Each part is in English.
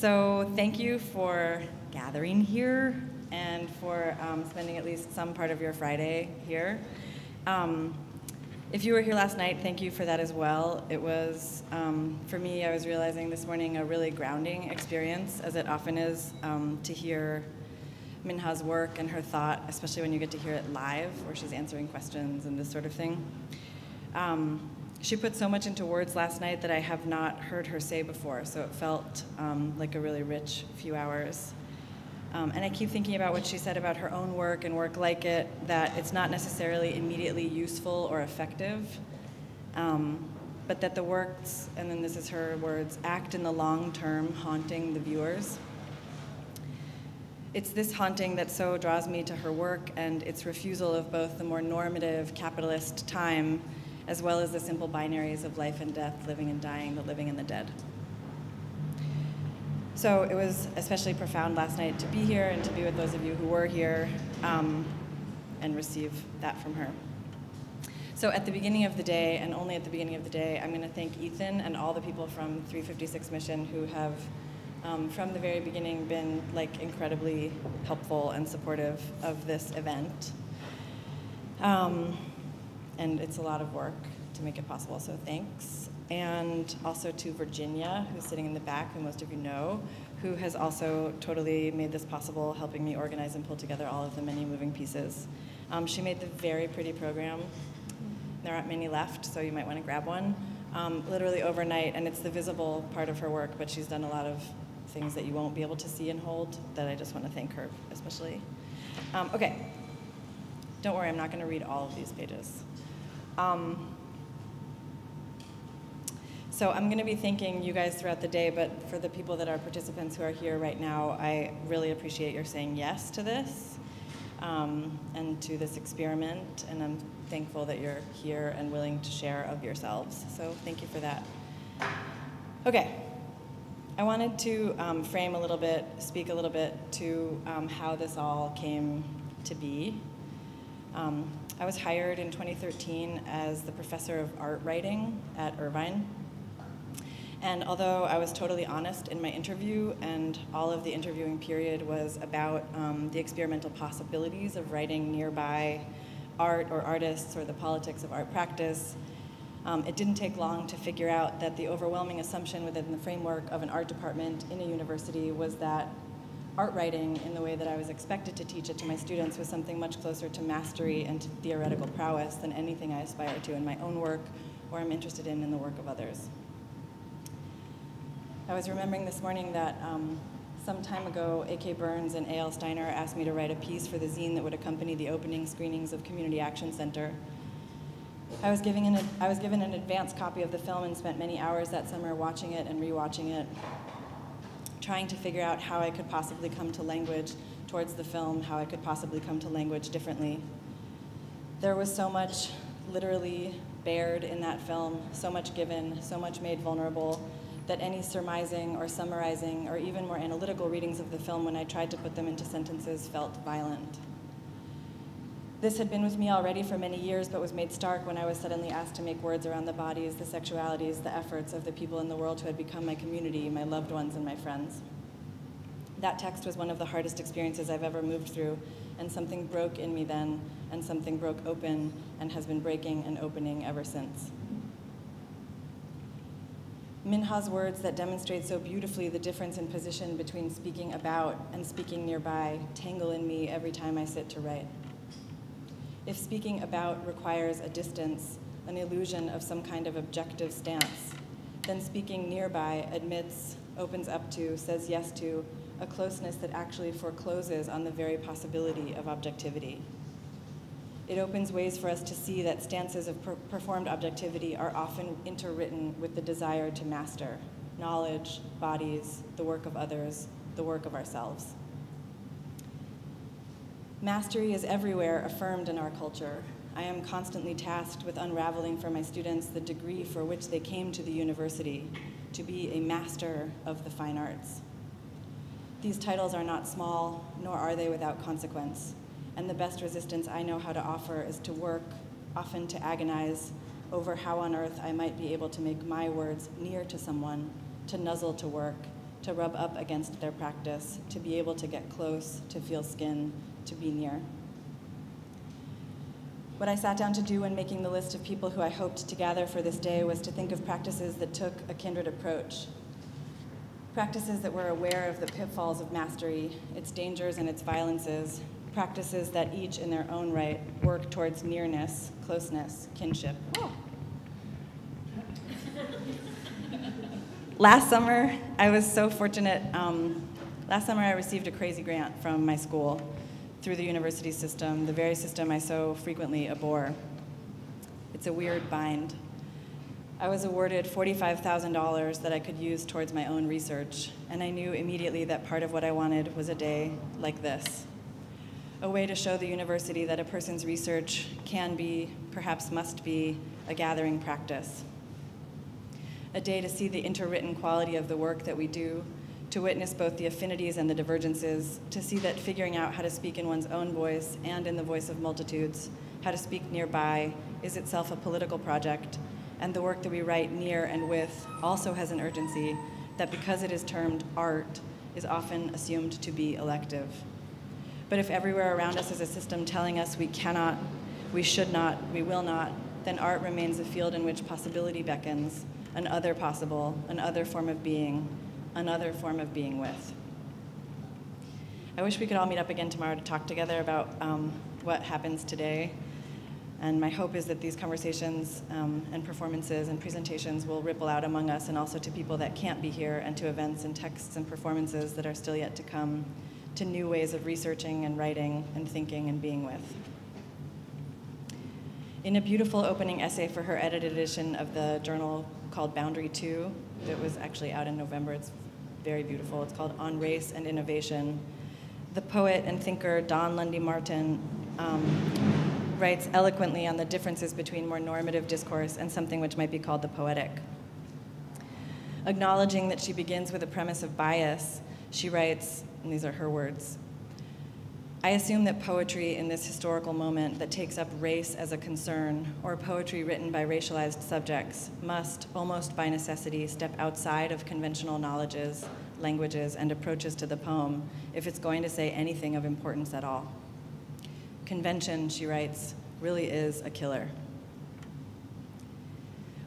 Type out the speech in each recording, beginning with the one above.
So thank you for gathering here and for spending at least some part of your Friday here. If you were here last night, thank you for that as well. It was, for me, I was realizing this morning, a really grounding experience, as it often is, to hear Mchough's work and her thought, especially when you get to hear it live, where she's answering questions and this sort of thing. She put so much into words last night that I have not heard her say before, so it felt like a really rich few hours. And I keep thinking about what she said about her own work and work like it, that it's not necessarily immediately useful or effective, but that the works, and then this is her words, act in the long term, haunting the viewers. It's this haunting that so draws me to her work and its refusal of both the more normative capitalist time as well as the simple binaries of life and death, living and dying, the living and the dead. So it was especially profound last night to be here and to be with those of you who were here and receive that from her. So at the beginning of the day, and only at the beginning of the day, I'm going to thank Ethan and all the people from 356 Mission who have, from the very beginning, been like incredibly helpful and supportive of this event. And it's a lot of work to make it possible, so thanks. And also to Virginia, who's sitting in the back, who most of you know, who has also totally made this possible, helping me organize and pull together all of the many moving pieces. She made the very pretty program. There aren't many left, so you might want to grab one. Literally overnight, and it's the visible part of her work, but she's done a lot of things that you won't be able to see and hold that I just want to thank her especially. Okay, don't worry, I'm not going to read all of these pages. So I'm going to be thanking you guys throughout the day, but for the people that are participants who are here right now, I really appreciate your saying yes to this and to this experiment, and I'm thankful that you're here and willing to share of yourselves. So thank you for that. Okay, I wanted to frame a little bit, speak a little bit to how this all came to be. I was hired in 2013 as the professor of art writing at Irvine. And although I was totally honest in my interview, and all of the interviewing period was about the experimental possibilities of writing nearby art or artists or the politics of art practice, it didn't take long to figure out that the overwhelming assumption within the framework of an art department in a university was that art writing, in the way that I was expected to teach it to my students, was something much closer to mastery and to theoretical prowess than anything I aspire to in my own work or am interested in the work of others. I was remembering this morning that some time ago, A.K. Burns and A.L. Steiner asked me to write a piece for the zine that would accompany the opening screenings of Community Action Center. I was given an advance copy of the film and spent many hours that summer watching it and rewatching it, trying to figure out how I could possibly come to language towards the film, how I could possibly come to language differently. There was so much literally bared in that film, so much given, so much made vulnerable, that any surmising or summarizing or even more analytical readings of the film when I tried to put them into sentences felt violent. This had been with me already for many years, but was made stark when I was suddenly asked to make words around the bodies, the sexualities, the efforts of the people in the world who had become my community, my loved ones, and my friends. That text was one of the hardest experiences I've ever moved through, and something broke in me then, and something broke open, and has been breaking and opening ever since. Mchough's words that demonstrate so beautifully the difference in position between speaking about and speaking nearby tangle in me every time I sit to write. If speaking about requires a distance, an illusion of some kind of objective stance, then speaking nearby admits, opens up to, says yes to, a closeness that actually forecloses on the very possibility of objectivity. It opens ways for us to see that stances of performed objectivity are often interwritten with the desire to master knowledge, bodies, the work of others, the work of ourselves. Mastery is everywhere affirmed in our culture. I am constantly tasked with unraveling for my students the degree for which they came to the university, to be a master of the fine arts. These titles are not small, nor are they without consequence, and the best resistance I know how to offer is to work, often to agonize, over how on earth I might be able to make my words near to someone, to nuzzle to work, to rub up against their practice, to be able to get close, to feel skin, to be near. What I sat down to do when making the list of people who I hoped to gather for this day was to think of practices that took a kindred approach. Practices that were aware of the pitfalls of mastery, its dangers and its violences, practices that each in their own right work towards nearness, closeness, kinship. Oh. Last summer, I was so fortunate. Last summer, I received a crazy grant from my school through the university system, the very system I so frequently abhor. It's a weird bind. I was awarded $45,000 that I could use towards my own research, and I knew immediately that part of what I wanted was a day like this. A way to show the university that a person's research can be, perhaps must be, a gathering practice. A day to see the interwritten quality of the work that we do, to witness both the affinities and the divergences, to see that figuring out how to speak in one's own voice and in the voice of multitudes, how to speak nearby, is itself a political project, and the work that we write near and with also has an urgency that, because it is termed art, is often assumed to be elective. But if everywhere around us is a system telling us we cannot, we should not, we will not, then art remains a field in which possibility beckons, an other possible, an other form of being, another form of being with. I wish we could all meet up again tomorrow to talk together about what happens today. And my hope is that these conversations and performances and presentations will ripple out among us, and also to people that can't be here, and to events and texts and performances that are still yet to come, to new ways of researching and writing and thinking and being with. In a beautiful opening essay for her edited edition of the journal called Boundary 2, that was actually out in November, it's very beautiful, it's called On Race and Innovation, the poet and thinker Don Lundy Martin writes eloquently on the differences between more normative discourse and something which might be called the poetic. Acknowledging that she begins with a premise of bias, she writes, and these are her words, I assume that poetry in this historical moment that takes up race as a concern, or poetry written by racialized subjects, must, almost by necessity, step outside of conventional knowledges, languages, and approaches to the poem if it's going to say anything of importance at all. Convention, she writes, really is a killer.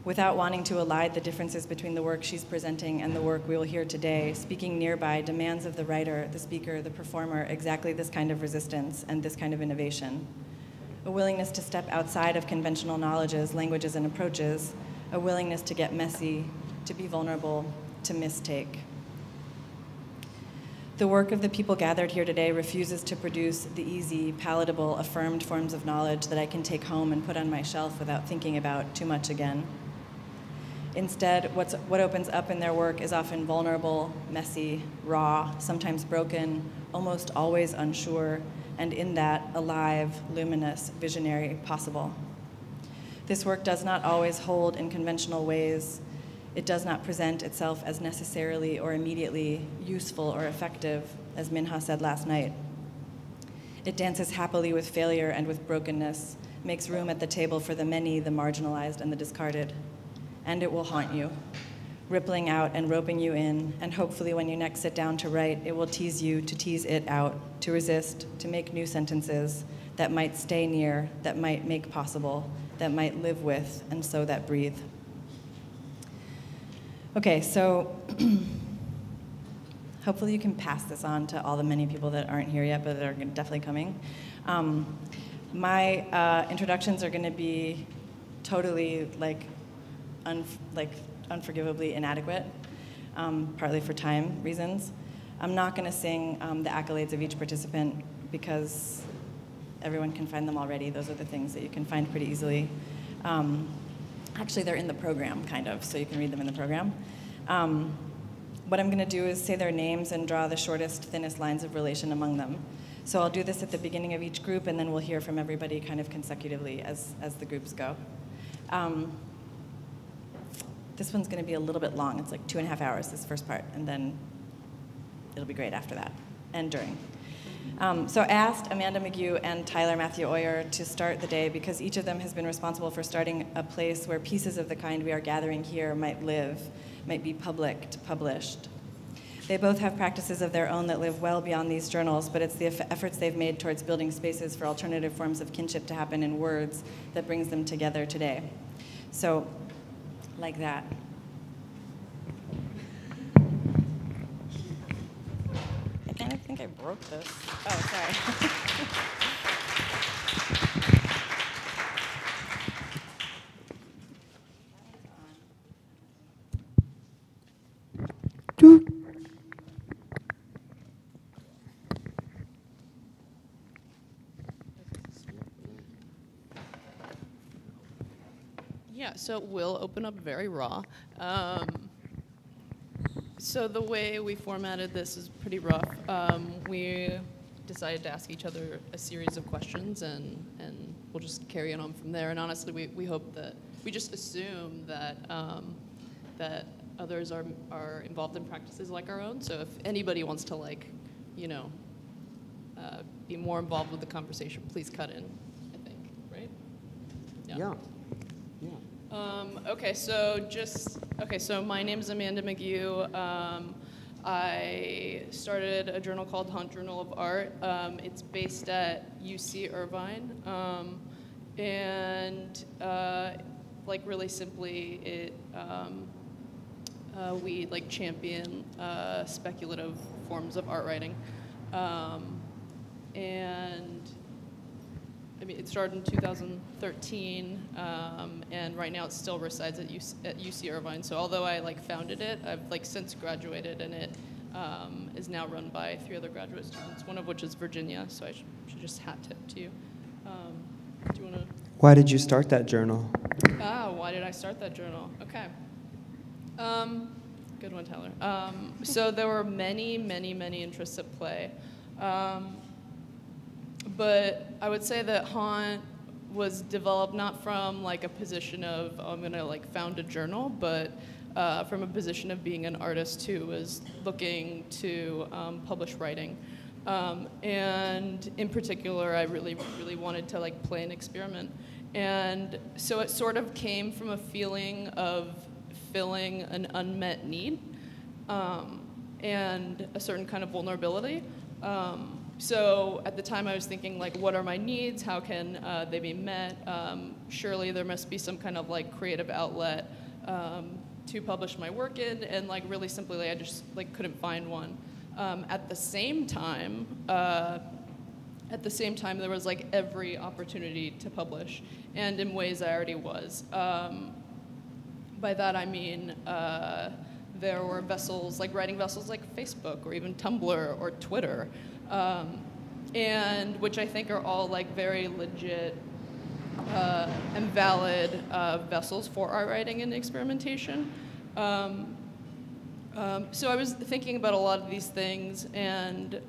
Without wanting to elide the differences between the work she's presenting and the work we will hear today, speaking nearby demands of the writer, the speaker, the performer exactly this kind of resistance and this kind of innovation. A willingness to step outside of conventional knowledges, languages, and approaches, a willingness to get messy, to be vulnerable, to mistake. The work of the people gathered here today refuses to produce the easy, palatable, affirmed forms of knowledge that I can take home and put on my shelf without thinking about too much again. Instead, what opens up in their work is often vulnerable, messy, raw, sometimes broken, almost always unsure, and in that, alive, luminous, visionary, possible. This work does not always hold in conventional ways. It does not present itself as necessarily or immediately useful or effective, as Mchugh said last night. It dances happily with failure and with brokenness, makes room at the table for the many, the marginalized, and the discarded. And it will haunt you, rippling out and roping you in, and hopefully when you next sit down to write, it will tease you to tease it out, to resist, to make new sentences that might stay near, that might make possible, that might live with, and so that breathe. Okay, so hopefully you can pass this on to all the many people that aren't here yet, but that are definitely coming. My introductions are gonna be totally unforgivably inadequate, partly for time reasons. I'm not going to sing the accolades of each participant because everyone can find them already. Those are the things that you can find pretty easily. Actually, they're in the program, kind of, so you can read them in the program. What I'm going to do is say their names and draw the shortest, thinnest lines of relation among them. So I'll do this at the beginning of each group, and then we'll hear from everybody kind of consecutively as the groups go. This one's going to be a little bit long. It's like 2.5 hours, this first part, and then it'll be great after that, and during. So I asked Amanda McGough and Tyler Matthew Oyer to start the day because each of them has been responsible for starting a place where pieces of the kind we are gathering here might live, might be published. They both have practices of their own that live well beyond these journals, but it's the efforts they've made towards building spaces for alternative forms of kinship to happen in words that brings them together today. So, like that. I kind of think I broke this. Oh, sorry. Yeah, so we'll open up very raw. So the way we formatted this is pretty rough. We decided to ask each other a series of questions, and we'll just carry it on from there. And honestly, we hope that, we just assume that that others are involved in practices like our own. So if anybody wants to, like, you know, be more involved with the conversation, please cut in, I think, right? Yeah. Okay, so my name is Amanda McGough. I started a journal called Hunt Journal of Art. It's based at UC Irvine. Like, really simply, we like champion speculative forms of art writing. And I mean, it started in 2013, and right now it still resides at UC Irvine. So although I like founded it, I've like since graduated, and it is now run by 3 other graduate students, one of which is Virginia. So I should just hat tip to you. Do you want to? Why did you start that journal? Why did I start that journal? Okay. Good one, Tyler. So there were many interests at play. But I would say that Haunt was developed not from like a position of, oh, I'm gonna like found a journal, but from a position of being an artist who was looking to publish writing. And in particular, I really wanted to like play an experiment. And so it sort of came from a feeling of filling an unmet need and a certain kind of vulnerability. So at the time I was thinking, like, what are my needs? How can they be met? Surely there must be some kind of like creative outlet to publish my work in, and like really simply, like, I just like couldn't find one. At the same time, there was like every opportunity to publish, and in ways I already was. By that I mean there were vessels, like writing vessels like Facebook or even Tumblr or Twitter, and which I think are all like very legit and valid vessels for art writing and experimentation. So I was thinking about a lot of these things, and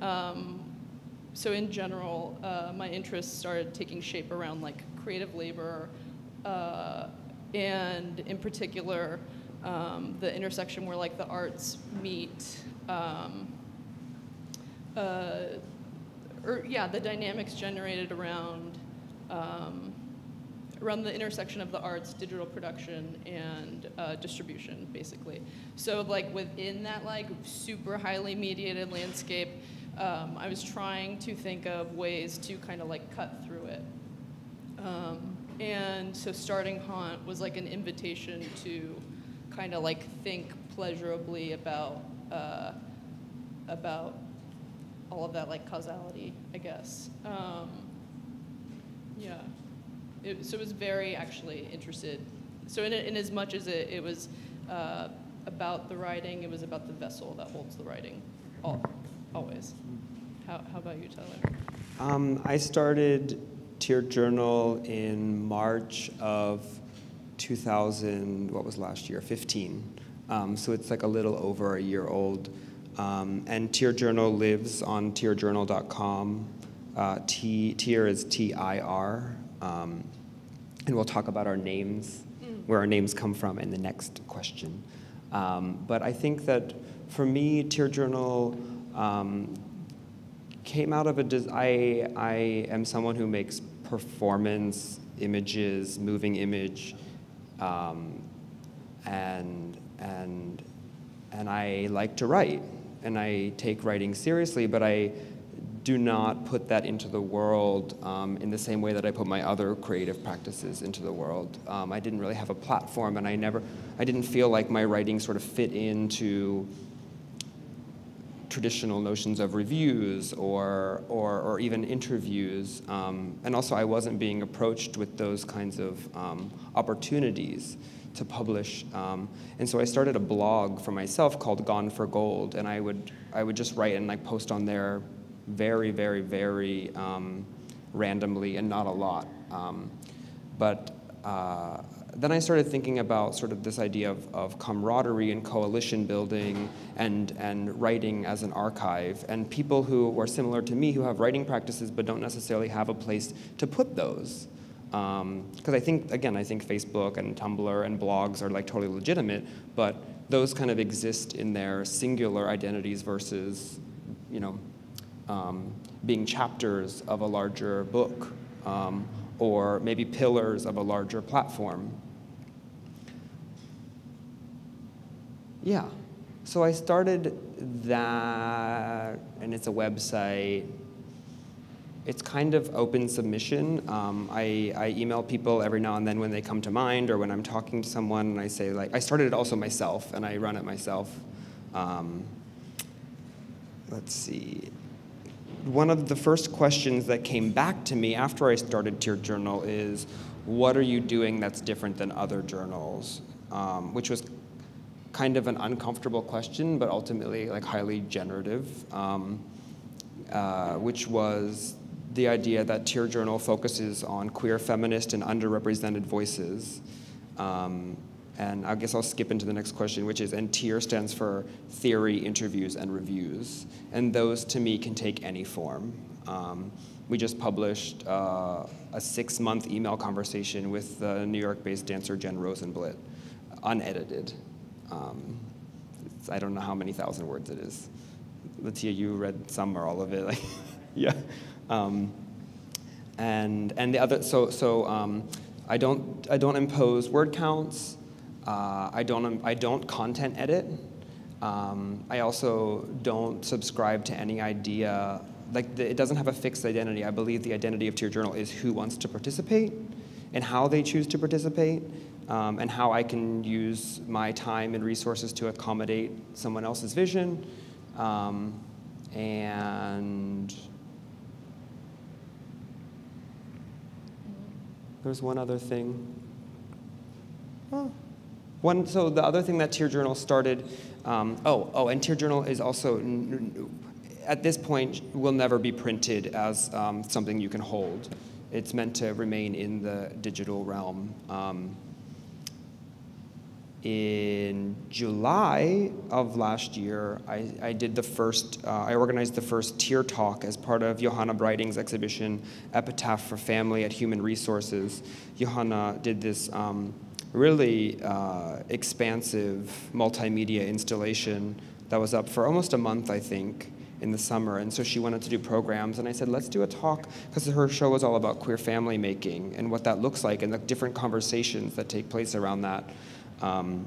so in general, my interests started taking shape around like creative labor, and in particular, the intersection where like the arts meet, the dynamics generated around the intersection of the arts, digital production, and distribution, basically. So like within that like super highly mediated landscape, I was trying to think of ways to kind of like cut through it. And so starting Haunt was like an invitation to kind of like think pleasurably about all of that like causality, I guess. So it was very actually interested. So in as much as it was about the writing, it was about the vessel that holds the writing, always. How about you, Tyler? I started Tier Journal in March of 2000, what was last year, 15. So it's like a little over a year old. And Tier Journal lives on tierjournal.com. Tier is T-I-R. And we'll talk about our names, where our names come from in the next question. But I think that for me, Tier Journal came out of I am someone who makes performance images, moving image, and I like to write. and I take writing seriously, but I do not put that into the world in the same way that I put my other creative practices into the world. I didn't really have a platform, and I didn't feel like my writing sort of fit into traditional notions of reviews or even interviews. And also I wasn't being approached with those kinds of opportunities to publish. And so I started a blog for myself called Gone for Gold, and I would just write and like post on there very, very, very randomly and not a lot. But then I started thinking about sort of this idea of camaraderie and coalition building and writing as an archive, and people who are similar to me who have writing practices but don't necessarily have a place to put those. Because I think Facebook and Tumblr and blogs are like totally legitimate, but those kind of exist in their singular identities versus, being chapters of a larger book, or maybe pillars of a larger platform. Yeah, so I started that, and it's a website. It's kind of open submission. I email people every now and then when they come to mind, or when I'm talking to someone, and I say, like, I started it also myself, and I run it myself. Let's see. One of the first questions that came back to me after I started Tier Journal is, what are you doing that's different than other journals? Which was kind of an uncomfortable question, but ultimately like highly generative, which was the idea that Tier Journal focuses on queer, feminist, and underrepresented voices. And I guess I'll skip into the next question, which is, and Tier stands for theory, interviews, and reviews. And those, to me, can take any form. We just published a 6-month email conversation with the New York-based dancer Jen Rosenblit, unedited. I don't know how many thousand words it is. Litia, you read some or all of it. Like, yeah. And the other, I don't impose word counts. I don't content edit. I also don't subscribe to any idea, it doesn't have a fixed identity. I believe the identity of Tier Journal is who wants to participate and how they choose to participate, and how I can use my time and resources to accommodate someone else's vision. And there's one other thing. So the other thing that Tier Journal started, and Tier Journal is also, at this point, will never be printed as something you can hold. It's meant to remain in the digital realm. In July of last year, I organized the first Tier Talk as part of Johanna Breiting's exhibition, Epitaph for Family at Human Resources. Johanna did this really expansive multimedia installation that was up for almost a month, I think, in the summer. And so she wanted to do programs, and I said, let's do a talk, because her show was all about queer family making and what that looks like and the different conversations that take place around that. And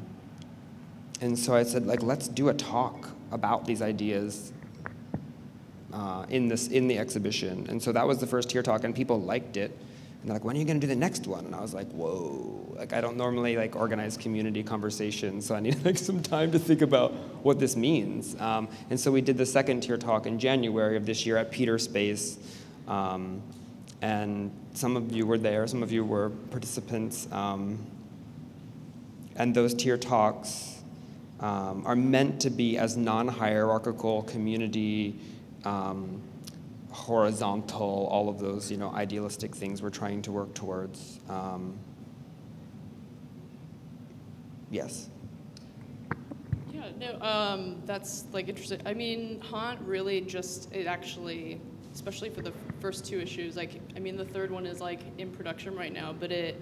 so I said, let's do a talk about these ideas in the exhibition. And so that was the first Tier Talk, and people liked it. And they're like, when are you going to do the next one? And I was like, whoa. I don't normally organize community conversations, so I need some time to think about what this means. And so we did the second Tier Talk in January of this year at Peter Space. And some of you were there, some of you were participants. And those Tier Talks are meant to be as non-hierarchical, community, horizontal, all of those idealistic things we're trying to work towards. Yes. Yeah, no, that's interesting. I mean, Haunt really it actually, especially for the first 2 issues, the third one is in production right now, but it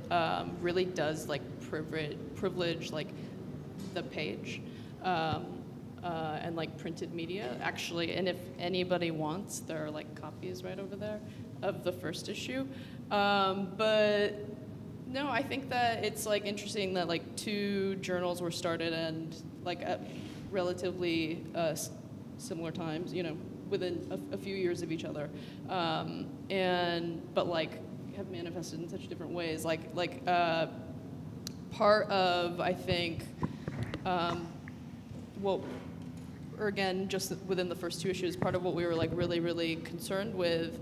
really does privilege the page and printed media actually. And if anybody wants, there are copies right over there of the first issue. But no, I think that it's interesting that 2 journals were started and at relatively similar times, within a few years of each other, but like have manifested in such different ways. Part of, I think, or again, just within the first 2 issues, part of what we were like really, really concerned with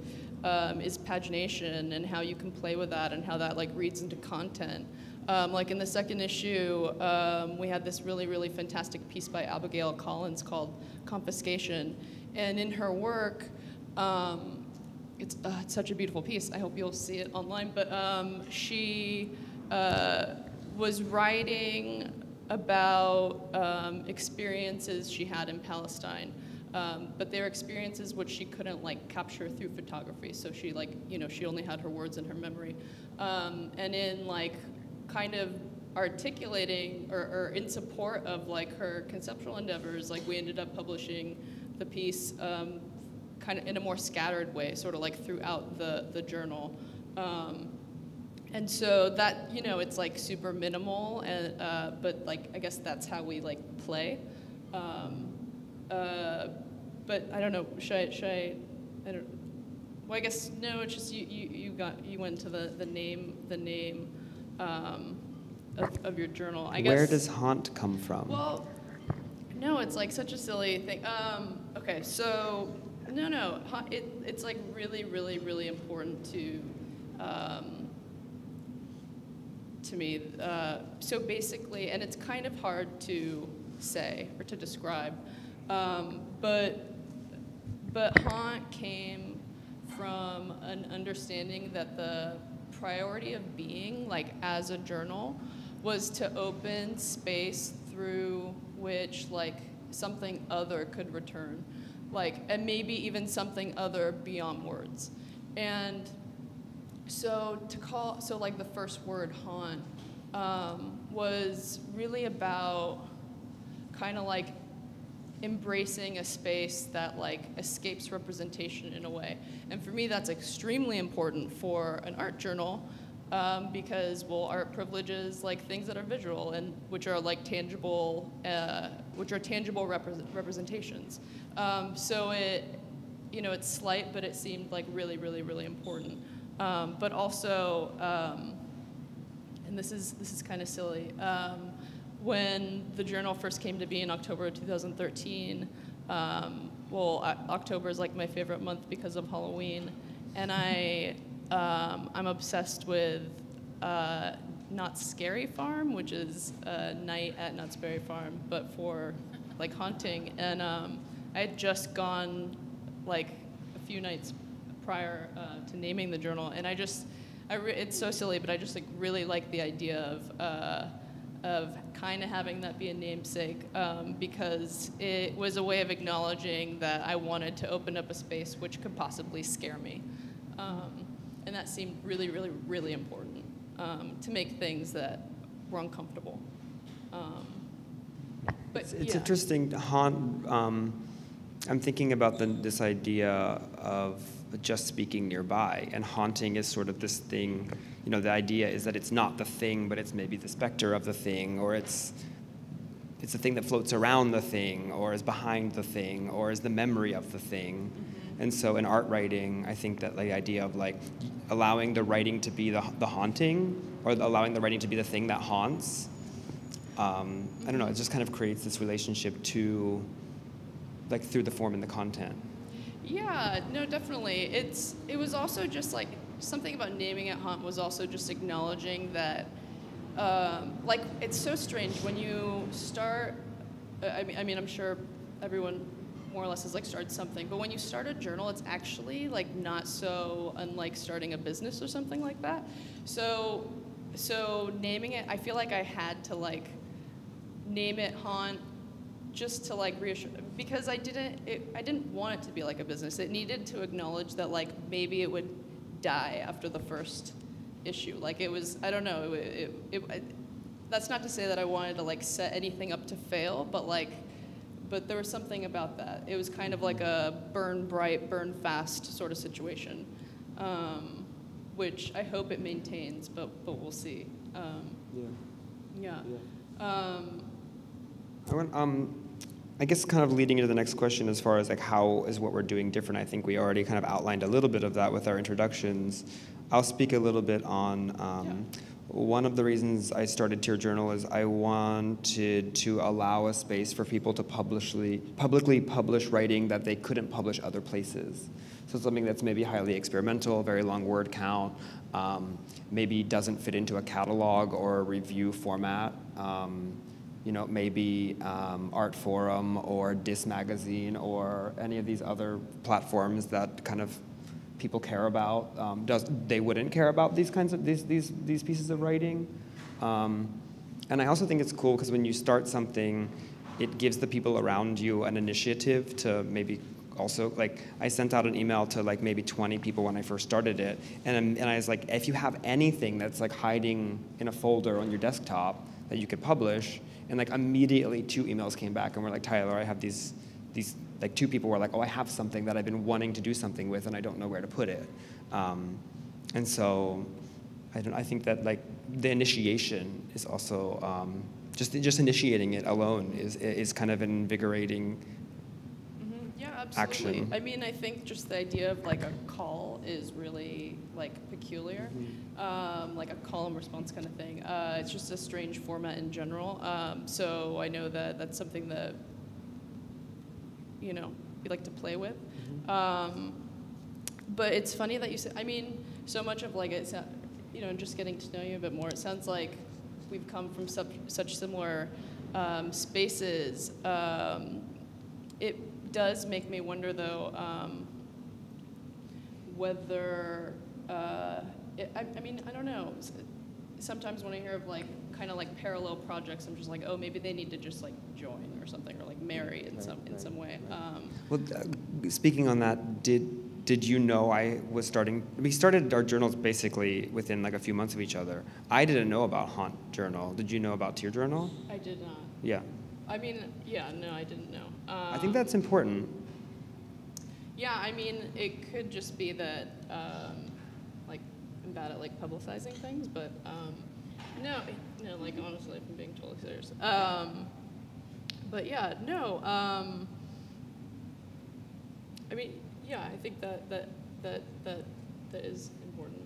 is pagination and how you can play with that and how that like reads into content. Like in the second issue, we had this really, really fantastic piece by Abigail Collins called Confiscation. And in her work, it's such a beautiful piece. I hope you'll see it online. But she was writing about experiences she had in Palestine. But they're experiences which she couldn't like capture through photography. So she she only had her words in her memory. And in like kind of articulating or in support of like her conceptual endeavors, like we ended up publishing the piece kind of in a more scattered way, sort of like throughout the journal. And so that, it's like super minimal, and but like I guess that's how we like play. But I don't know. Should I? I don't. Well, I guess no. It's just you went to the name of your journal. I guess. Where does haunt come from? Well, no. It's like such a silly thing. Okay, so no. It's like really, really, really important to me. So basically, and it's kind of hard to say or to describe, but haunt came from an understanding that the priority of being, like as a journal, was to open space through which like something other could return, like, and maybe even something other beyond words. And so like the first word, haunt, was really about kind of like embracing a space that like escapes representation in a way. And for me, that's extremely important for an art journal, because, well, art privileges like things that are visual and which are like tangible, representations. So it's slight, but it seemed like really, really, really important. But also, and this is kind of silly, when the journal first came to be in October of 2013, October is like my favorite month because of Halloween, and I'm obsessed with Knott's Scary Farm, which is a night at Knott's Berry Farm, but for like haunting. And I had just gone like a few nights prior to naming the journal, and it's so silly, but I just like really like the idea of kind of having that be a namesake, because it was a way of acknowledging that I wanted to open up a space which could possibly scare me. And that seemed really, really, really important, to make things that were uncomfortable. But it's yeah. interesting, haunt, I'm thinking about this idea of just speaking nearby, and haunting is sort of this thing, the idea is that it's not the thing, but it's maybe the specter of the thing, or it's the thing that floats around the thing, or is behind the thing, or is the memory of the thing. Mm-hmm. And so in art writing, I think that the idea of like allowing the writing to be the haunting, or allowing the writing to be the thing that haunts, I don't know, it just kind of creates this relationship to, like, through the form and the content. Yeah, no, definitely. It was also just like, something about naming it haunt was also just acknowledging that, like, it's so strange when you start, I mean, I'm sure everyone more or less has like started something, but when you start a journal, it's actually like not so unlike starting a business or something like that. So naming it, I feel like I had to like name it haunt just to like reassure, because I didn't want it to be like a business. It needed to acknowledge that like maybe it would die after the first issue. Like it was, I don't know, that's not to say that I wanted to like set anything up to fail, but there was something about that. It was kind of like a burn bright, burn fast sort of situation, which I hope it maintains, but we'll see. I guess kind of leading into the next question as far as like how is what we're doing different, I think we already kind of outlined a little bit of that with our introductions. I'll speak a little bit on one of the reasons I started Tier Journal is I wanted to allow a space for people to publicly publish writing that they couldn't publish other places. So something that's maybe highly experimental, very long word count, maybe doesn't fit into a catalog or a review format. Maybe Art Forum or Dis Magazine or any of these other platforms that kind of people care about. They wouldn't care about these kinds of these pieces of writing. And I also think it's cool because when you start something, it gives the people around you an initiative to maybe also, like, I sent out an email to like maybe 20 people when I first started it, and I was like, if you have anything that's like hiding in a folder on your desktop that you could publish, and like immediately 2 emails came back and were like, Tyler, I have these like 2 people were like, oh, I have something that I've been wanting to do something with and I don't know where to put it. And so I think that like the initiation is also, just initiating it alone is kind of an invigorating Yeah, absolutely. action. I mean, I think just the idea of like a call is really like peculiar, like a call and response kind of thing. It's just a strange format in general. So I know that that's something that, we like to play with. But it's funny that you said, I mean, so much of like it's, just getting to know you a bit more, it sounds like we've come from such similar spaces. It does make me wonder, though, whether, I mean, I don't know. Sometimes when I hear of like kind of like parallel projects, I'm just like, oh, maybe they need to just like join or something, or like marry in some way. Well, speaking on that, did you know I was starting? We started our journals basically within like a few months of each other. I didn't know about Haunt Journal. Did you know about Tier Journal? I did not. Yeah. I mean, yeah, no, I didn't know. I think that's important. Yeah, I mean, it could just be that, like, I'm bad at like publicizing things, but no, like honestly, if I'm being totally serious. But yeah, no. I mean, yeah, I think that is important.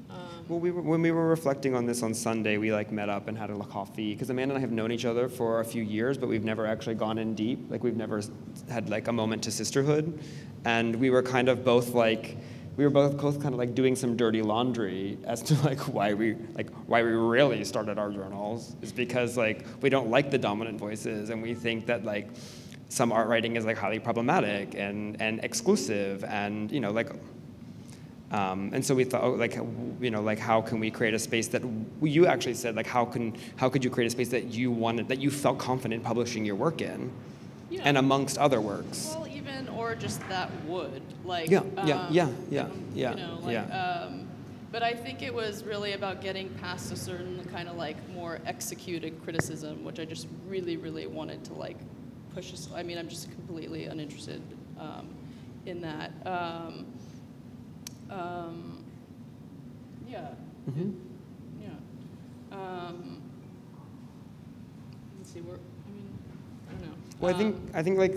Well, when we were reflecting on this on Sunday, we like met up and had a coffee because Amanda and I have known each other for a few years, but we've never actually gone in deep. Like we've never had like a moment to sisterhood, and we were kind of both like. We were both kind of like doing some dirty laundry as to like why we really started our journals is because like we don't like the dominant voices and we think that like some art writing is like highly problematic and exclusive and and so we thought like how can we create a space that you actually said like how could you create a space that you felt confident publishing your work in and amongst other works. Well, or just that would like but I think it was really about getting past a certain kind of like more executed criticism, which I just really wanted to like push. I mean, I'm just completely uninterested in that. Let's see where. I don't know. Well, I think like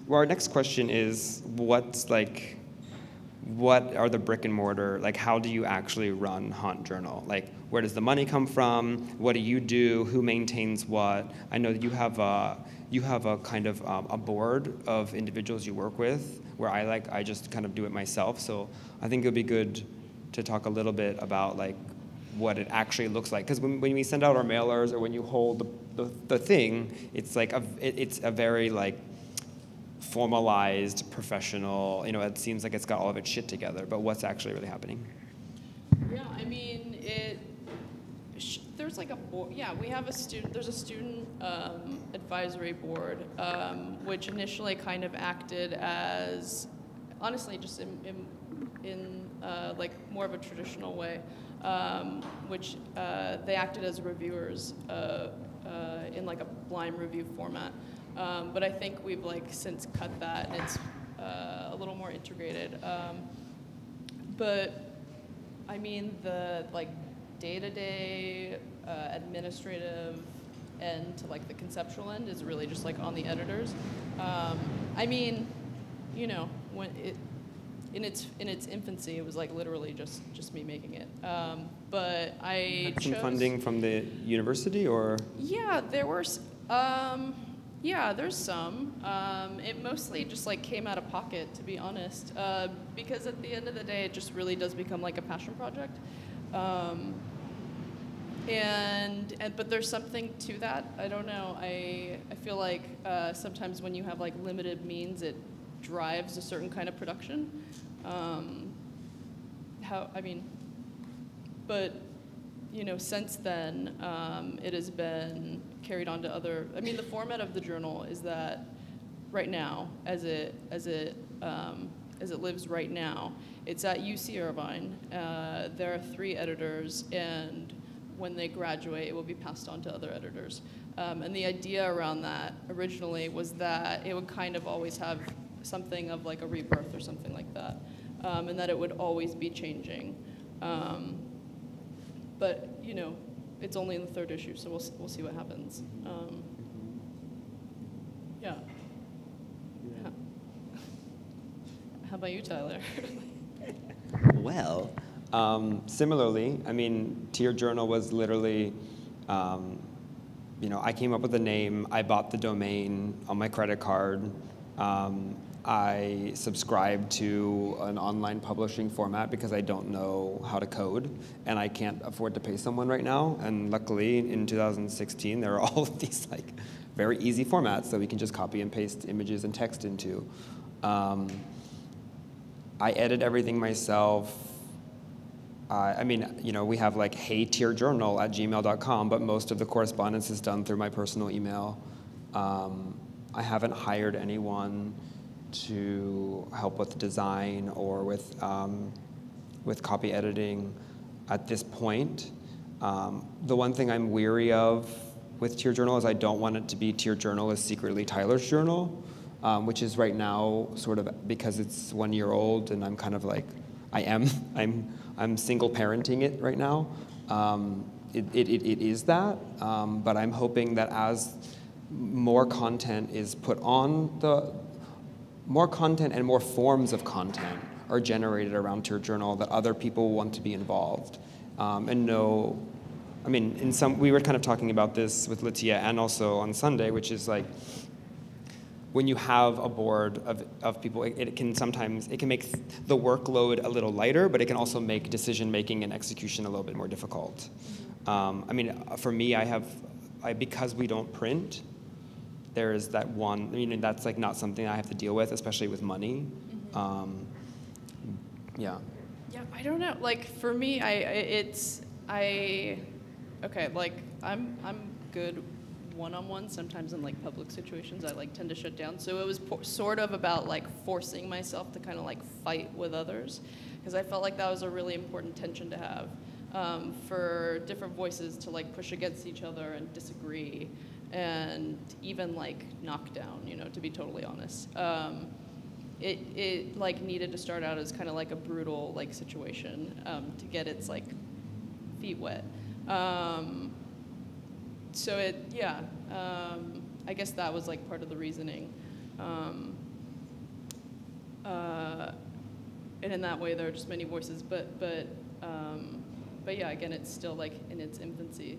well, our next question is what are the brick and mortar, like how do you actually run Haunt Journal? Like where does the money come from? What do you do? Who maintains what? I know that you have a kind of a board of individuals you work with where I just kind of do it myself. So I think it would be good to talk a little bit about like what it actually looks like. Because when we send out our mailers or when you hold the thing, it's like it's a very like formalized, professional, it seems like it's got all of its shit together, but what's actually really happening? Yeah, I mean, there's like a board, we have there's a student advisory board, which initially kind of acted as, honestly, just in like more of a traditional way, which they acted as reviewers in like a blind review format. But I think we've like since cut that and it's a little more integrated. But I mean the like day-to-day administrative end to like the conceptual end is really just like on the editors. I mean, you know, when in its infancy, it was like literally just me making it. But I Had some chose funding from the university, or? Yeah, there were. Yeah, there's some. It mostly just like came out of pocket, to be honest, because at the end of the day, it just really does become like a passion project. But there's something to that. I don't know. I feel like sometimes when you have like limited means, it drives a certain kind of production. But you know, since then, it has been carried on to other. I mean, the format of the journal is that right now, as it lives right now, it's at UC Irvine. There are 3 editors, and when they graduate, it will be passed on to other editors. And the idea around that originally was that it would kind of always have something of like a rebirth or something like that, and that it would always be changing. But you know, it's only in the 3rd issue, so we'll see what happens. Yeah. How about you, Tyler? Well, similarly, I mean, Tier Journal was literally, you know, I came up with the name, I bought the domain on my credit card, I subscribed to an online publishing format because I don't know how to code, and I can't afford to pay someone right now, and luckily in 2016 there are all of these like very easy formats that we can just copy and paste images and text into. I edit everything myself. I mean, you know, we have like heytierjournal@gmail.com, but most of the correspondence is done through my personal email. I haven't hired anyone to help with design or with copy editing at this point. The one thing I'm weary of with Tier Journal is I don't want it to be Tier Journal is secretly Tyler's journal, which is right now sort of, because it's 1 year old and I'm kind of like, I'm single parenting it right now. It is that, but I'm hoping that as more content is put on more content and more forms of content are generated around Tier Journal, that other people want to be involved and know. I mean, we were kind of talking about this with Litia and also on Sunday, which is like, when you have a board of people, it can make the workload a little lighter, but it can also make decision making and execution a little bit more difficult. I mean, for me, because we don't print, there is that one. I mean, that's like not something I have to deal with, especially with money. Yeah. Yeah, I don't know. Like for me, okay, like I'm good one-on-one. Sometimes in like public situations, I like tend to shut down. So it was sort of about like forcing myself to kind of like fight with others, because I felt like that was a really important tension to have, for different voices to like push against each other and disagree, and even like knock down. You know, to be totally honest. It like needed to start out as kind of like a brutal like situation to get its like feet wet. So I guess that was like part of the reasoning. And in that way, there are just many voices, but yeah, again, it's still like in its infancy.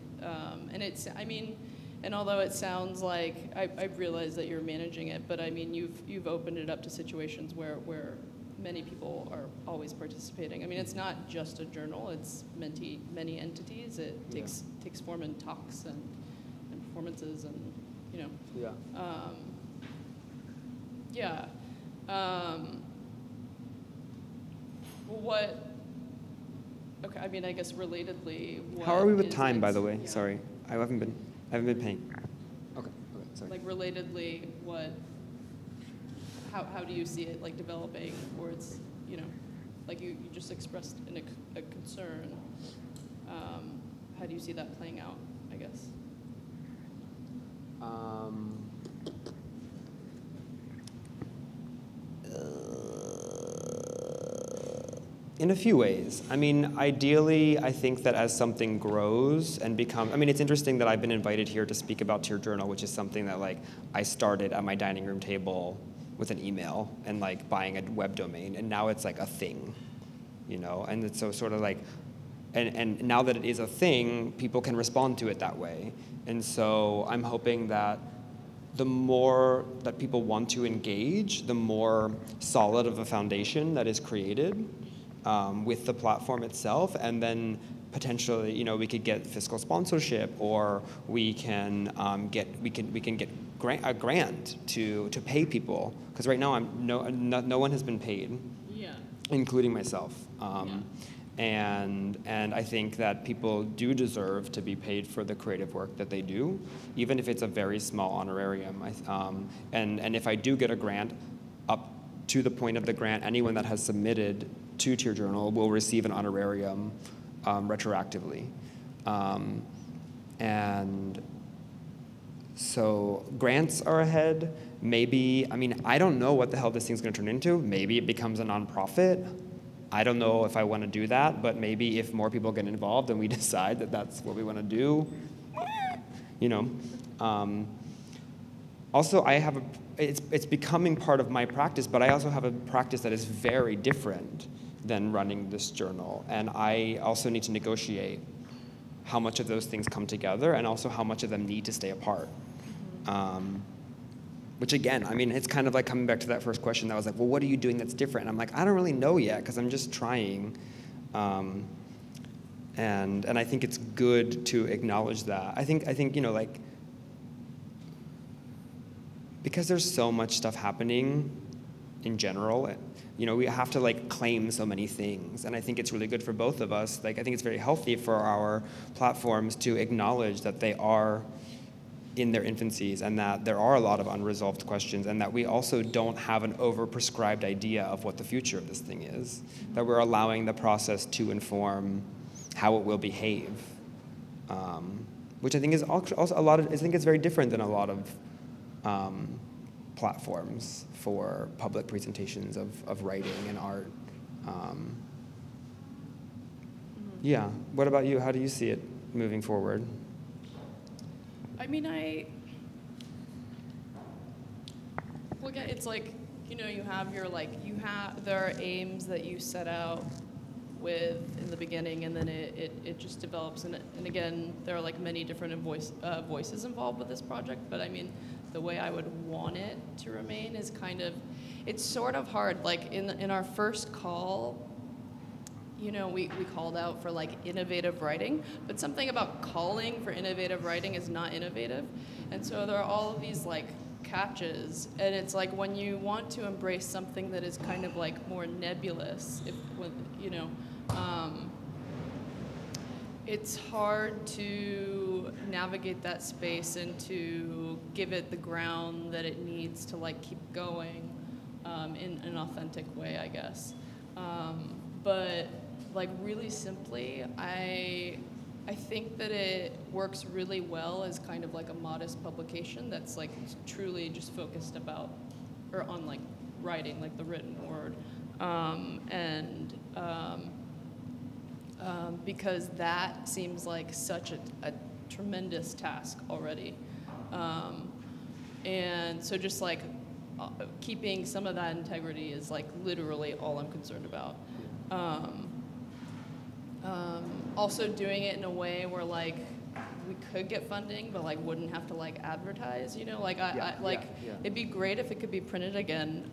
And although it sounds like I realize that you're managing it, but I mean, you've opened it up to situations where many people are always participating. I mean, it's not just a journal; it's many entities. It takes form in talks and performances, and you know. Yeah. What? Okay. I mean, I guess relatedly. How are we with time, by next? the way? Yeah. Sorry, I haven't been paying. Okay. Sorry. Like relatedly, how do you see it like developing, or it's, you know, like you just expressed a concern. How do you see that playing out, I guess? In a few ways. I mean, ideally, I think that as something grows and becomes, I mean, it's interesting that I've been invited here to speak about Tier Journal, which is something that like I started at my dining room table with an email and like buying a web domain, and now it's like a thing, you know? And it's so sort of like, and now that it is a thing, people can respond to it that way. And so I'm hoping that the more that people want to engage, the more solid of a foundation that is created with the platform itself, and then potentially, you know, we could get fiscal sponsorship, or we can get a grant to pay people, because right now no one has been paid, including myself. And I think that people do deserve to be paid for the creative work that they do, even if it's a very small honorarium. And if I do get a grant, up to the point of the grant, anyone that has submitted to Tier Journal will receive an honorarium retroactively. And so grants are ahead. Maybe, I mean, I don't know what the hell this thing's going to turn into. Maybe it becomes a nonprofit. I don't know if I want to do that, but maybe if more people get involved and we decide that that's what we want to do, you know. Also, it's becoming part of my practice, but I also have a practice that is very different than running this journal. And I also need to negotiate how much of those things come together and also how much of them need to stay apart. Which again, I mean, it's kind of like coming back to that first question that was like, well, what are you doing that's different? And I'm like, I don't really know yet, because I'm just trying. And I think it's good to acknowledge that. I think, you know, like, because there's so much stuff happening in general, you know, we have to like claim so many things. And I think it's really good for both of us. Like, I think it's very healthy for our platforms to acknowledge that they are in their infancies, and that there are a lot of unresolved questions, and that we also don't have an over-prescribed idea of what the future of this thing is, that we're allowing the process to inform how it will behave, which I think is also I think it's very different than a lot of platforms for public presentations of writing and art. Yeah, what about you? How do you see it moving forward? I mean, look at it's like, you know, you have your there are aims that you set out with in the beginning, and then it just develops, and again, there are like many different voices involved with this project, but I mean, the way I would want it to remain is kind of, it's sort of hard, like in our first call, you know, we called out for like innovative writing, but something about calling for innovative writing is not innovative. And so there are all of these like catches, and it's like when you want to embrace something that is kind of like more nebulous, you know, it's hard to navigate that space and to give it the ground that it needs to like keep going in an authentic way, I guess. But like really simply, I think that it works really well as kind of like a modest publication that's like truly just focused on like writing, like the written word, because that seems like such a tremendous task already, and so just like keeping some of that integrity is like literally all I'm concerned about. Also doing it in a way where like we could get funding, but like wouldn't have to like advertise, you know, like it'd be great if it could be printed again,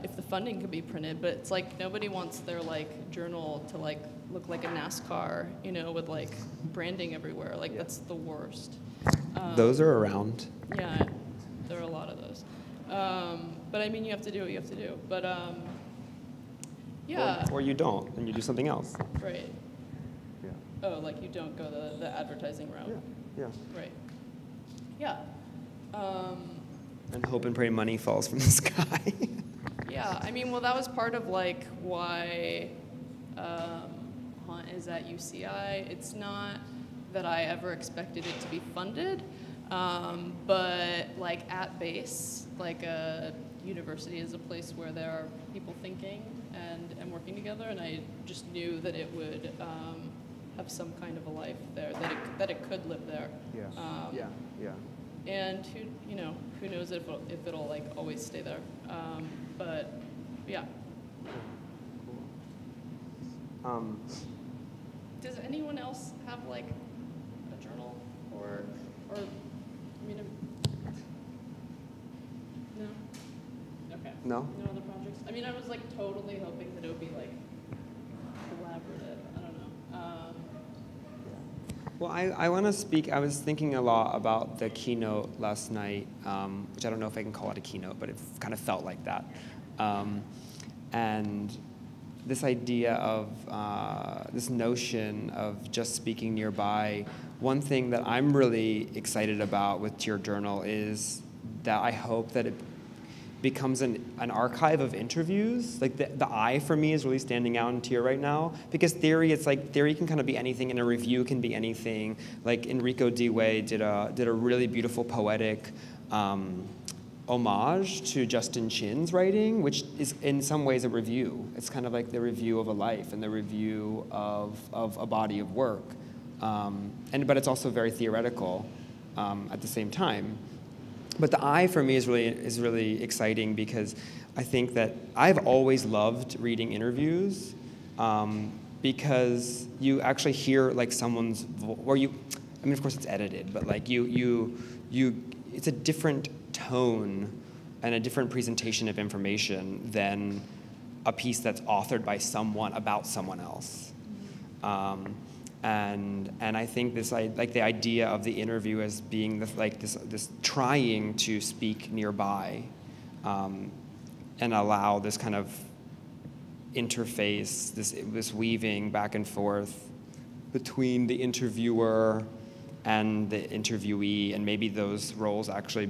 if the funding could be printed, but it's like nobody wants their like journal to like look like a NASCAR, you know, with like branding everywhere. Like that's the worst. Those are around. Yeah, there are a lot of those. But I mean, you have to do what you have to do. But yeah. Or you don't, and you do something else. Right. Yeah. Oh, like you don't go the advertising route. Yeah. Right. Yeah. And hope and pray money falls from the sky. Yeah, I mean, well, that was part of like why Hunt is at UCI. It's not that I ever expected it to be funded, but like at base, like university is a place where there are people thinking and working together, and I just knew that it would have some kind of a life there, that it could live there. Yeah. And who knows if it'll like always stay there. But yeah. Cool. Does anyone else have like a journal or I mean, no? Okay. No? No other projects? I mean, I was like totally hoping that it would be like collaborative. I don't know. Well, I want to speak. I was thinking a lot about the keynote last night, which I don't know if I can call it a keynote, but it kind of felt like that. And this idea of this notion of just speaking nearby. One thing that I'm really excited about with Tier Journal is that I hope that it becomes an archive of interviews. Like the I for me is really standing out in Tier right now, because theory, it's like theory can kind of be anything, and a review can be anything. Like Enrico D. Way did a really beautiful poetic homage to Justin Chin's writing, which is in some ways a review. It's kind of like the review of a life and the review of a body of work. But it's also very theoretical at the same time. But the I for me is really exciting, because I think that I've always loved reading interviews, because you actually hear like someone's I mean, of course it's edited, but like it's a different tone and a different presentation of information than a piece that's authored by someone about someone else. And I think this, like the idea of the interview as being this trying to speak nearby, and allow this kind of interface, this weaving back and forth between the interviewer and the interviewee, and maybe those roles actually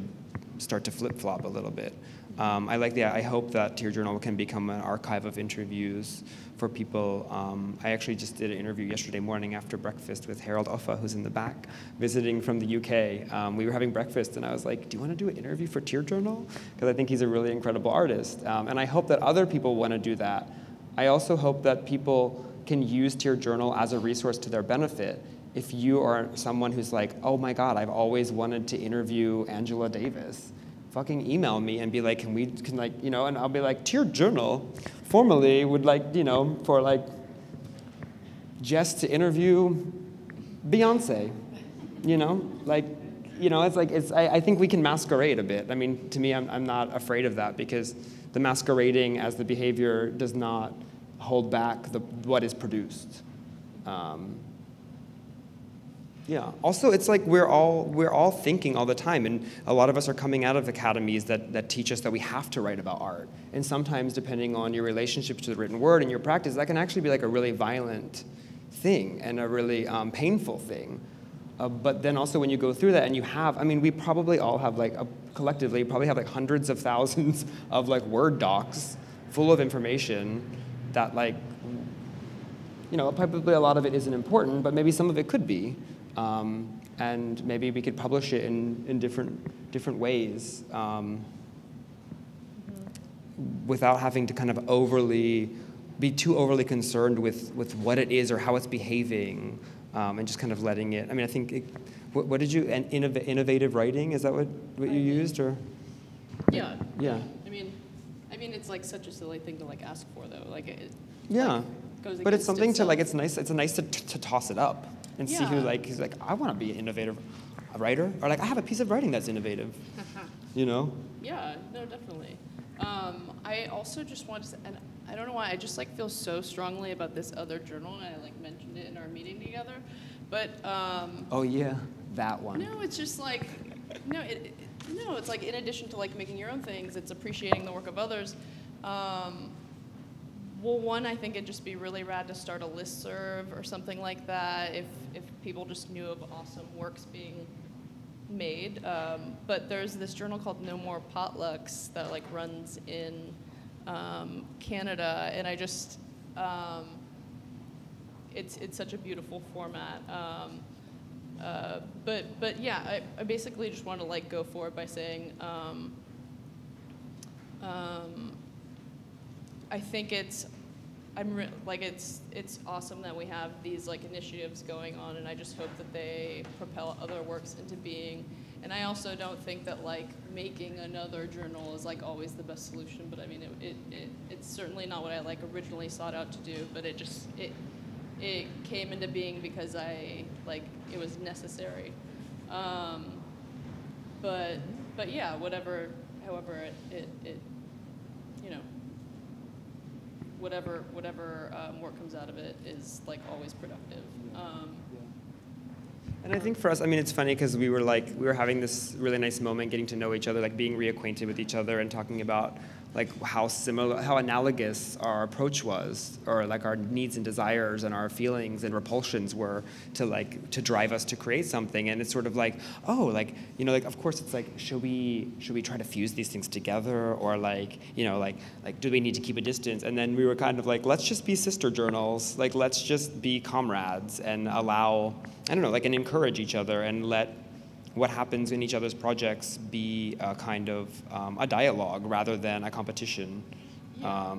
start to flip-flop a little bit. I hope that Tier Journal can become an archive of interviews for people. I actually just did an interview yesterday morning after breakfast with Harold Offa, who's in the back, visiting from the UK. We were having breakfast, and I was like, do you want to do an interview for Tier Journal? Because I think he's a really incredible artist. And I hope that other people want to do that. I also hope that people can use Tier Journal as a resource to their benefit. If you are someone who's like, oh my God, I've always wanted to interview Angela Davis, fucking email me and be like, and I'll be like, Tier Journal formally would for Jess to interview Beyonce, I think we can masquerade a bit. I mean, to me, I'm not afraid of that, because the masquerading as the behavior does not hold back what is produced. Yeah. Also, it's like we're all thinking all the time, and a lot of us are coming out of academies that teach us that we have to write about art. And sometimes, depending on your relationship to the written word and your practice, that can actually be like a really violent thing and a really painful thing. But then also when you go through that, and we probably all have collectively probably have hundreds of thousands of Word docs full of information that probably a lot of it isn't important, but maybe some of it could be. And maybe we could publish it in different ways, without having to kind of be too overly concerned with what it is or how it's behaving, and just kind of letting it. I mean, I think what did you innovative writing? Is that what you used, or? Yeah. Yeah. I mean, it's such a silly thing to ask for, though. Yeah. Goes but it's something itself. it's nice to toss it up and see who who's I want to be an innovative writer, or I have a piece of writing that's innovative. Yeah, no, definitely. I also just want to say, and I don't know why, I just feel so strongly about this other journal, and I mentioned it in our meeting together, but oh yeah, that one. No, it's just it's in addition to making your own things, it's appreciating the work of others. Well, one, I think it'd just be really rad to start a listserv or something like that if people just knew of awesome works being made. But there's this journal called No More Potlucks that runs in Canada, and I just it's such a beautiful format. But yeah, I basically just want to go forward by saying I think it's awesome that we have these like initiatives going on, and I just hope that they propel other works into being. And I also don't think that like making another journal is like always the best solution, but I mean it's certainly not what I like originally sought out to do, but it came into being because it was necessary. But yeah, however it you know, whatever work comes out of it is like always productive. And I think for us, I mean, it's funny because we were having this really nice moment getting to know each other, like being reacquainted with each other and talking about like how analogous our approach was, or like our needs and desires and our feelings and repulsions were to drive us to create something. And it's sort of like, oh, like, you know, like of course it's like, should we try to fuse these things together, or like, you know, like do we need to keep a distance? And then we were kind of like, let's just be sister journals, like let's just be comrades and allow, I don't know, like, and encourage each other and let what happens in each other's projects be a kind of a dialogue rather than a competition. Yeah.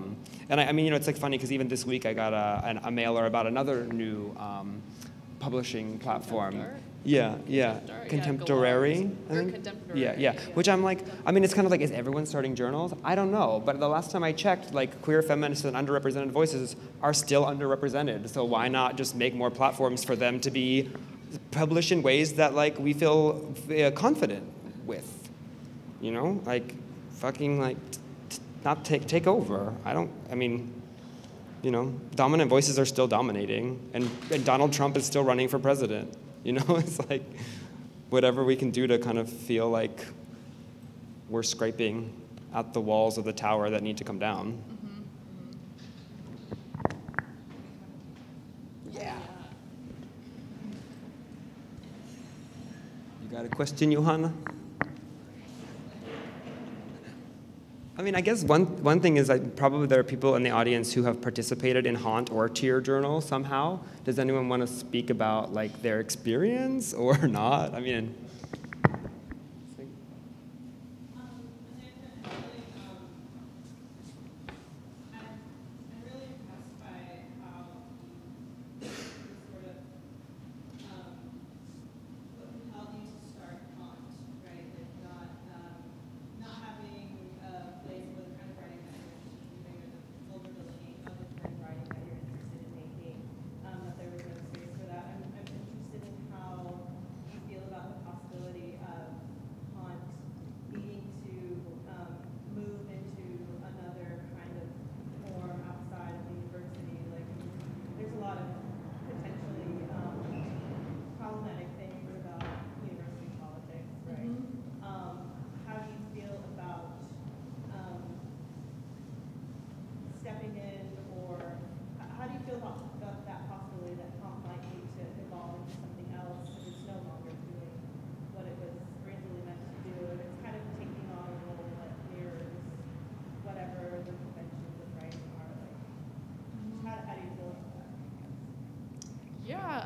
And I mean, you know, it's like funny because even this week I got a mailer about another new publishing platform. Yeah. Contemporary, I think. Contemporary. Yeah. Which I'm like, I mean, it's kind of like, is everyone starting journals? I don't know. But the last time I checked, like queer, feminist, and underrepresented voices are still underrepresented. So why not just make more platforms for them to be published in ways that like we feel confident with, you know, like fucking like not take over. I mean, you know, dominant voices are still dominating, and Donald Trump is still running for president. You know, it's like whatever we can do to kind of feel like we're scraping at the walls of the tower that need to come down. Yeah. You got a question, Johanna? I mean, I guess one thing is that probably there are people in the audience who have participated in Haunt or Tier Journal somehow. Does anyone want to speak about like their experience or not? I mean.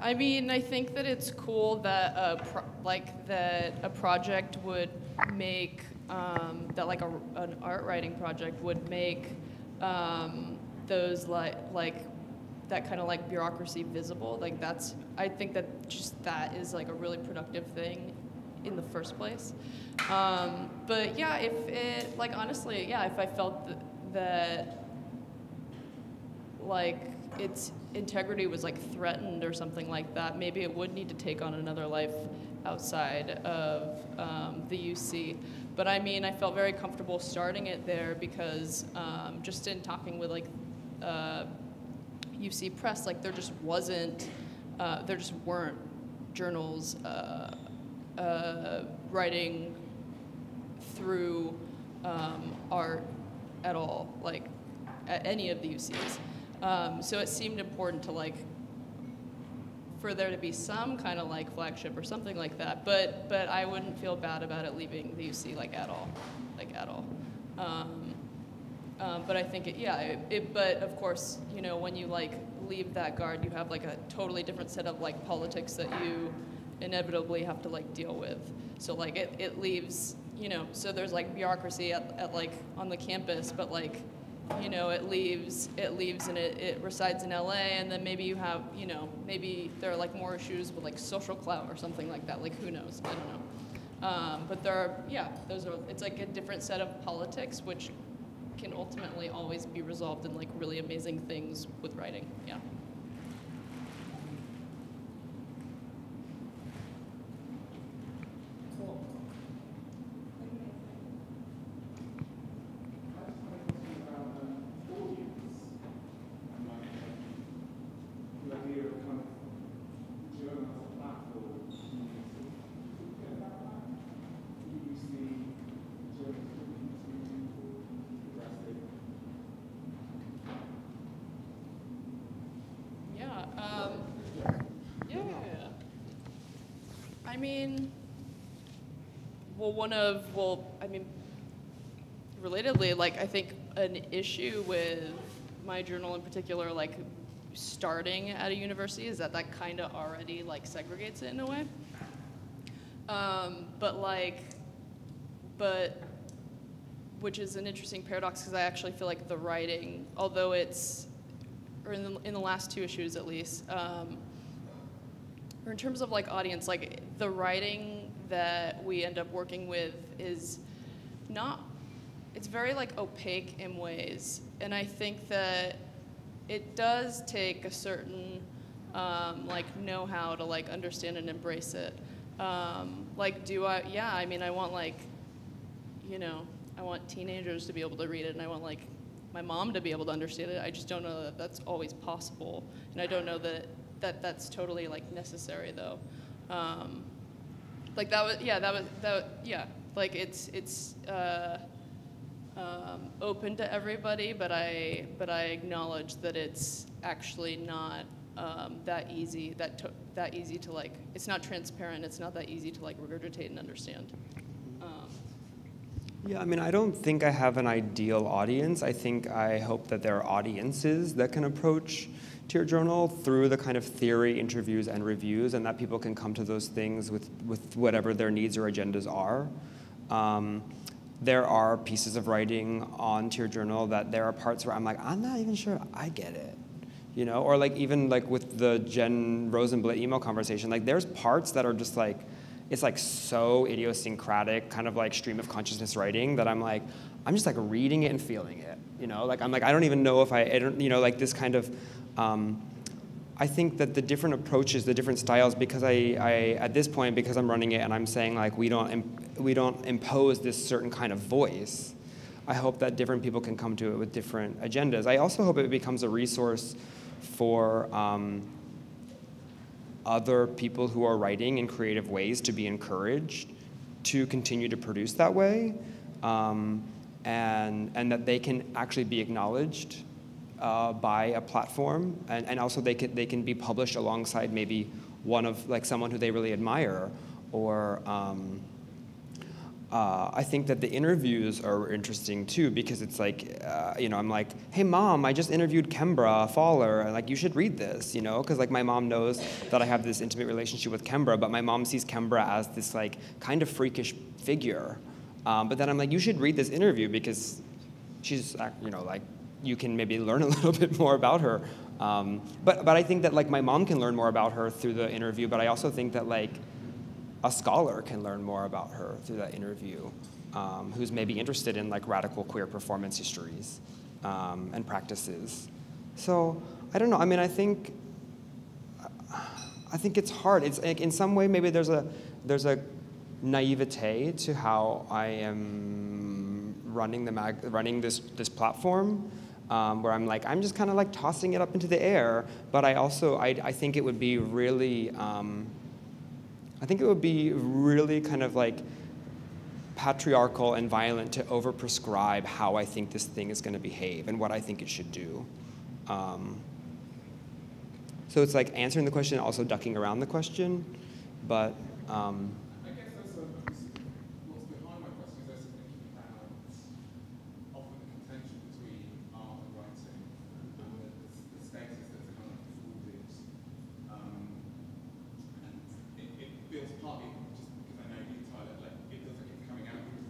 I mean, I think that it's cool that a project would make that like an art writing project would make those like that kind of like bureaucracy visible. Like I think that just that is like a really productive thing in the first place. But yeah, if it like honestly, yeah, if I felt that like its integrity was like threatened or something like that, maybe it would need to take on another life outside of the UC. But I mean, I felt very comfortable starting it there because just in talking with like UC Press, like there just weren't journals writing through art at all, like at any of the UCs. So it seemed important to like for there to be some kind of like flagship or something like that, but I wouldn't feel bad about it leaving the UC like at all. But I think but of course, you know, when you like leave that guard, you have like a totally different set of like politics that you inevitably have to like deal with. So like it leaves so there's like bureaucracy at like on the campus, but like, it leaves and it resides in LA, and then maybe you have, maybe there are like more issues with like social clout or something like that. Like, who knows? I don't know. But it's like a different set of politics, which can ultimately always be resolved in like really amazing things with writing. Yeah. Relatedly, like, I think an issue with my journal in particular, like, starting at a university is that kind of already, like, segregates it in a way. Which is an interesting paradox, because I actually feel like the writing, although it's, or in the last two issues at least, or in terms of like audience, like the writing that we end up working with is not, it's very like opaque in ways. And I think that it does take a certain like know-how to like understand and embrace it. Like, I want like, I want teenagers to be able to read it, and I want like my mom to be able to understand it. I just don't know that that's always possible. And I don't know that that's totally like necessary though. Like like it's open to everybody, but I acknowledge that it's actually not that easy to like, it's not transparent, it's not that easy to like regurgitate and understand. Yeah, I mean, I don't think I have an ideal audience. I hope that there are audiences that can approach Tier Journal through the kind of theory, interviews, and reviews, and that people can come to those things with whatever their needs or agendas are. There are pieces of writing on Tier Journal that there are parts where I'm like, I'm not even sure I get it, Or like even like with the Jen Rosenblatt email conversation, like there's parts that are just like, it's like so idiosyncratic, kind of like stream of consciousness writing that I'm just like reading it and feeling it, Like I'm like, I don't even know if I don't, like this kind of, I think that the different approaches, the different styles, because I at this point, because I'm running it and I'm saying like we don't impose this certain kind of voice, I hope that different people can come to it with different agendas. I also hope it becomes a resource for other people who are writing in creative ways to be encouraged to continue to produce that way, and that they can actually be acknowledged by a platform, and also they can be published alongside maybe one of like someone who they really admire, or I think that the interviews are interesting too, because it's like, I'm like, hey mom, I just interviewed Kembra Fowler, and like you should read this, because like my mom knows that I have this intimate relationship with Kembra, but my mom sees Kembra as this like kind of freakish figure, but then I'm like, you should read this interview because she's, like you can maybe learn a little bit more about her, but I think that like my mom can learn more about her through the interview, but I also think that like a scholar can learn more about her through that interview, who's maybe interested in like radical queer performance histories and practices. So I don't know. I mean, I think it's hard. It's like in some way maybe there's a naivete to how I am running this platform, where I'm like, I'm just kind of like tossing it up into the air. But I think it would be really. I think it would be really kind of like patriarchal and violent to overprescribe how I think this thing is going to behave and what I think it should do. So it's like answering the question and also ducking around the question, but. I guess that's what's behind my question is there's a thinking about often the contention between art and writing and the status that's kind of afforded. And it feels partly just because I know you, Tyler, like it feels like it's coming out of the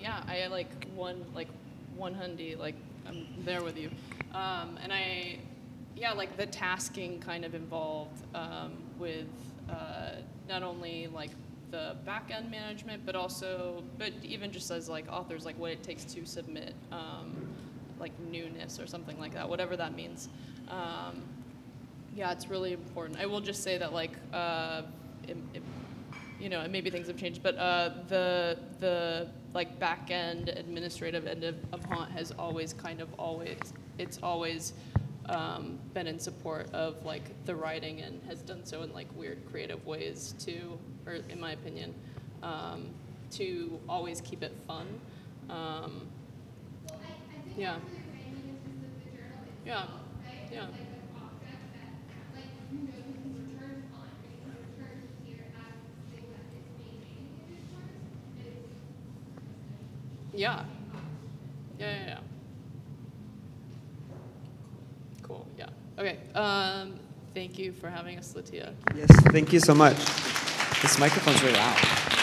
Yeah, I like one hundy, like I'm there with you. And like the tasking kind of involved with not only like the back end management, but even just as like authors, like what it takes to submit like newness or something like that, whatever that means. Yeah, it's really important. I will just say that like, and maybe things have changed, but the like back end administrative end of Haunt has always been in support of like the writing and has done so in like weird creative ways too, or in my opinion, to always keep it fun. Yeah. Yeah. Yeah. Yeah. Yeah. Cool. Yeah. Okay. Thank you for having us, Litia. Yes, thank you so much. This microphone's really loud.